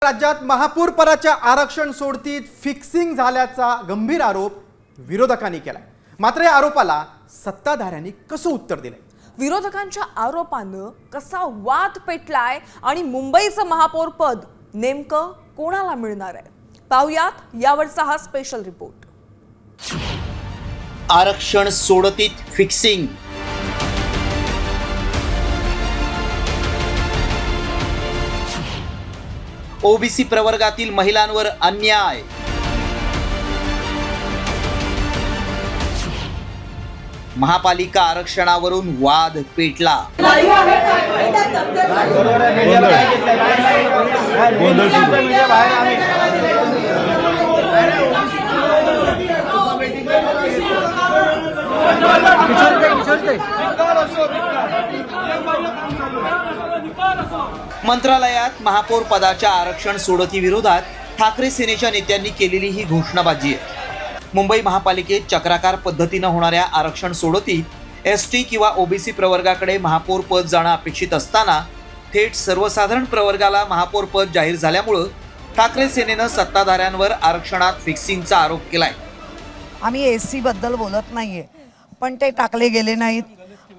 राज्यात महापौर पदाच्या आरक्षण सोडतीत फिक्सिंग झाल्याचा गंभीर आरोप विरोधकांनी केलाय। मात्र या आरोपाला सत्ताधाऱ्यांनी कसं उत्तर दिलंय? विरोधकांच्या आरोपानं कसा वाद पेटलाय आणि मुंबईचं महापौर पद नेमकं कोणाला मिळणार आहे, पाहूयात यावरचा हा स्पेशल रिपोर्ट। आरक्षण सोडतीत फिक्सिंग। ओबीसी प्रवर्गातील महिलांवर अन्याय। महापालिका आरक्षणावरून वाद पेटला। मंत्रालयात महापौर पदाच्या आरक्षण सोडती विरोधात ठाकरे सेनेच्या नेत्यांनी केलेली ही घोषणाबाजी आहे। मुंबई महापालिकेत चक्राकार पद्धतीने होणाऱ्या आरक्षण सोडतीत एसटी किंवा ओबीसी प्रवर्गाकडे महापौर पद जाणं अपेक्षित असताना थेट सर्वसाधारण प्रवर्गाला महापौर पद जाहीर झाल्यामुळे ठाकरे सेनेनं सत्ताधाऱ्यांवर आरक्षणात फिक्सिंगचा आरोप केलाय। आम्ही एससी बद्दल बोलत नाहीये, पण ते टाकले गेले नाहीत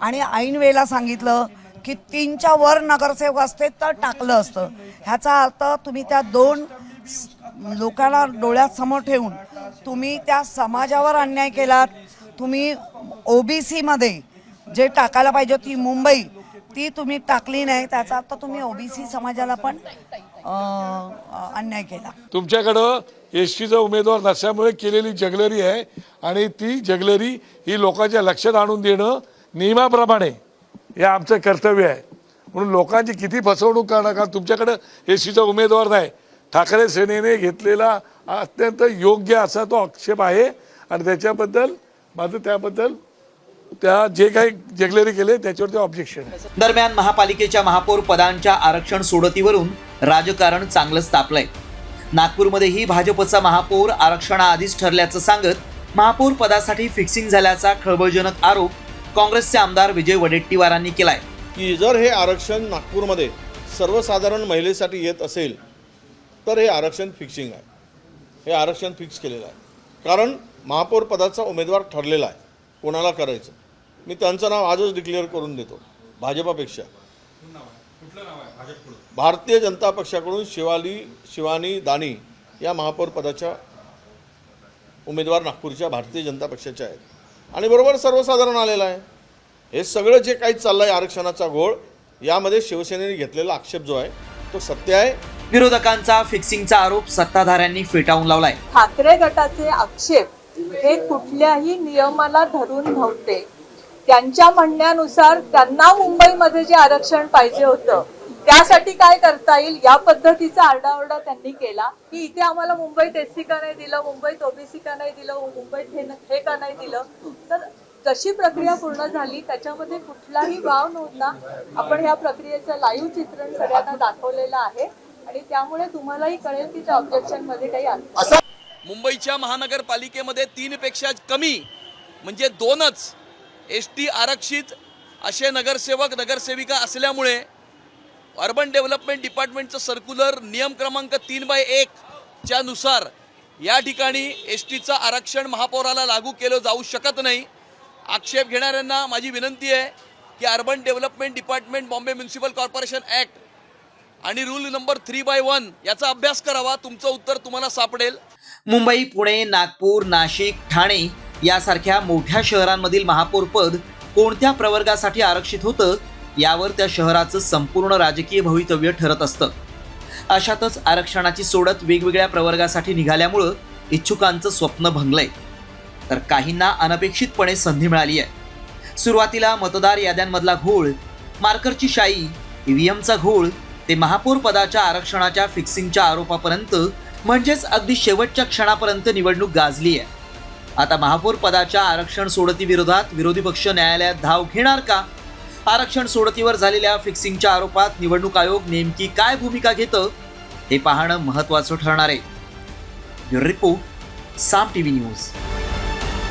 आणि ऐन वेळेला सांगितलं की 3च्या वर नगरसेवक असते तर टाकलं असतं। ह्याचा अर्थ तुम्ही त्या दोन लोकांना डोळ्यात समोर ठेवून तुम्ही त्या समाजावर अन्याय केलात। तुम्ही ओबीसी मध्ये जे टाकायला पाहिजे ती मुंबई ती तुम्ही टाकली नाही, त्याचा अर्थ तुम्ही ओबीसी समाजाला पण अन्याय केला। तुमच्याकडं एसटीचा उमेदवार नसल्यामुळे केलेली जगलरी आहे आणि ती जगलरी ही लोकांच्या लक्षात आणून देणं नियमाप्रमाणे हे आमचं कर्तव्य आहे। म्हणून लोकांची किती फसवणूक करणार, कारण तुमच्याकडे एसटीचा उमेदवार नाही। ठाकरे सेनेने घेतलेला अत्यंत योग्य असा तो आक्षेप आहे आणि त्याच्याबद्दल माझं त्याबद्दल त्या जे काही जगलेरी केले त्याच्यावरती ऑब्जेक्शन आहे। दरम्यान महापालिकेच्या महापौर पदांच्या आरक्षण सोडतीवरून राजकारण चांगलंच तापलंय। नागपूरमध्येही भाजपचा महापौर आरक्षणाआधीच ठरल्याचं सांगत महापौर पदासाठी फिक्सिंग झाल्याचा खळबळजनक आरोप काँग्रेसचे आमदार विजय वडेट्टीवारांनी केलाय की जर हे आरक्षण नागपूरमध्ये सर्वसाधारण महिलेसाठी येत असेल तर हे आरक्षण फिक्सिंग आहे। हे आरक्षण फिक्स केलेलं आहे कारण महापौर पदाचा उमेदवार ठरलेला आहे कोणाला करायचं। मी त्यांचं नाव आजच डिक्लेअर करून देतो। भाजपापेक्षा भारतीय जनता पक्षाकडून शिवानी दानी या महापौर पदाच्या उमेदवार नागपूरच्या भारतीय जनता पक्षाच्या आहेत आणि बरोबर सर्वसाधारण आलेला आहे। हे सगळं जे काही चाललंय आरक्षणाचा घोळ, यामध्ये शिवसेनेने घेतलेला आक्षेप जो आहे तो सत्य आहे। विरोधकांचा फिक्सिंगचा आरोप सत्ताधाऱ्यांनी फेटाळून लावलाय। ठाकरे गटाचे आक्षेप हे कुठल्याही नियमाला धरून नव्हते। त्यांच्या म्हणण्यानुसार त्यांना मुंबईमध्ये जे आरक्षण पाहिजे होतं त्यासाठी काय करता येईल या पद्धतीचा आरडाओरडा त्यांनी केला की इथे आम्हाला मुंबईत एससी का नाही दिलं, मुंबईत ओबीसी का नाही दिलं, मुंबईत हे का नाही दिलं। तर जशी प्रक्रिया पूर्ण झाली त्याच्यामध्ये कुठलाही वाव नव्हता। आपण ह्या प्रक्रियेचं लाईव्ह चित्रण सगळ्यांना दाखवलेलं आहे आणि त्यामुळे तुम्हालाही कळेल की त्या ऑब्जेक्शन मध्ये काही अर्थ। मुंबईच्या महानगरपालिकेमध्ये 3 पेक्षा कमी म्हणजे 2च एसटी आरक्षित असे नगरसेवक नगरसेविका असल्यामुळे अर्बन डेव्हलपमेंट डिपार्टमेंटचं सर्क्युलर नियम क्रमांक 3/1 च्या नुसार या ठिकाणी एसटीचं आरक्षण महापौराला लागू केलं जाऊ शकत नाही। आक्षेप घेणाऱ्यांना माझी विनंती आहे की urban development department Bombay municipal corporation act आणि रूल नंबर 3/1 याचा अभ्यास करावा। तुमचं उत्तर तुम्हाला सापडेल। मुंबई, पुणे, नागपूर, नाशिक, ठाणे यासारख्या मोठ्या शहरांमधील महापौर पद कोणत्या प्रवर्गासाठी आरक्षित होतं यावर त्या शहराचं संपूर्ण राजकीय भवितव्य ठरत असतं। अशातच आरक्षणाची सोडत वेगवेगळ्या प्रवर्गासाठी निघाल्यामुळं इच्छुकांचं स्वप्न भंगलंय, तर काहींना अनपेक्षितपणे संधी मिळाली आहे। सुरुवातीला मतदार याद्यांमधला घोळ, मार्करची शाई, ईव्हीएमचा घोळ ते महापौर पदाच्या आरक्षणाच्या फिक्सिंगच्या आरोपापर्यंत, म्हणजेच अगदी शेवटच्या क्षणापर्यंत निवडणूक गाजली आहे। आता महापौर पदाच्या आरक्षण सोडती विरोधात विरोधी पक्ष न्यायालयात धाव घेणार का? आरक्षण सोडतीवर झालेल्या फिक्सिंगच्या आरोपात निवडणूक आयोग नेमकी काय भूमिका घेतं हे पाहणं महत्त्वाचं ठरणार आहे। ब्युरो रिपोर्ट, साम टीव्ही न्यूज।